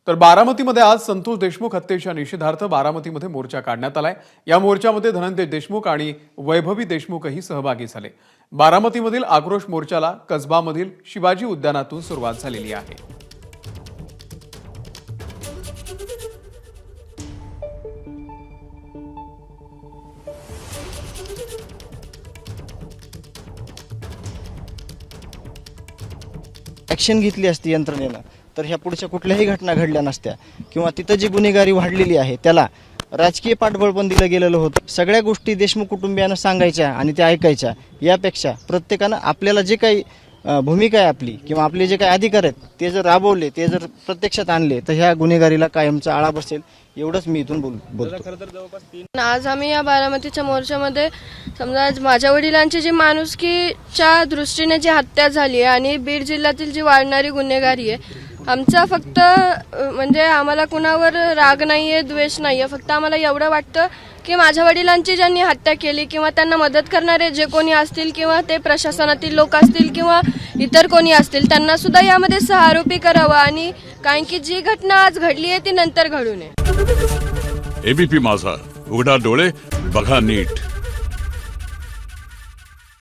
तर बारामतीमध्ये आज संतोष देशमुख हत्येच्या निषेधार्थ बारामतीमध्ये मोर्चा काढण्यात आलाय। या मोर्चामध्ये धनंजय देशमुख आणि वैभवी देशमुखही सहभागी झाले। बारामतीमधील आक्रोश मोर्चाला कसबामधील शिवाजी उद्यानातून सुरुवात झालेली आहे। ॲक्शन घेतली असती यंत्रणेनं तर ह्या पुढच्या कुठल्याही घटना घडल्या नसत्या किंवा तिथं जी गुन्हेगारी वाढलेली आहे त्याला राजकीय पाठबळ पण दिलं गेलेलं होतं। सगळ्या गोष्टी देशमुख कुटुंबियांना सांगायच्या आणि त्या ऐकायच्या यापेक्षा प्रत्येकानं आपल्याला जे काही भूमिका आहे आपली किंवा आपले जे काही अधिकार आहेत ते जर राबवले, ते जर प्रत्यक्षात आणले तर ह्या गुन्हेगारीला कायमचा आळा बसेल, एवढंच मी इथून बोलतो। आज आम्ही या बारामतीच्या मोर्चामध्ये समजा माझ्या वडिलांची जी माणुसकीच्या दृष्टीने जी हत्या झाली आहे आणि बीड जिल्ह्यातील जी वाढणारी गुन्हेगारी आहे, आमचा फक्त म्हणजे आम्हाला कुणावर राग नाहीये, द्वेष नाहीये, फक्त आम्हाला एवढं वाटतं की माझ्या वडिलांची ज्यांनी हत्या केली किंवा त्यांना मदत करणारे जे कोणी असतील किंवा ते प्रशासनातील लोक असतील किंवा इतर कोणी असतील त्यांना सुद्धा यामध्ये सहारोपी करावं आणि कारण की जी घटना आज घडली आहे ती नंतर घडू नये। एबीपी माझा, उघडा डोळे बघा नीट।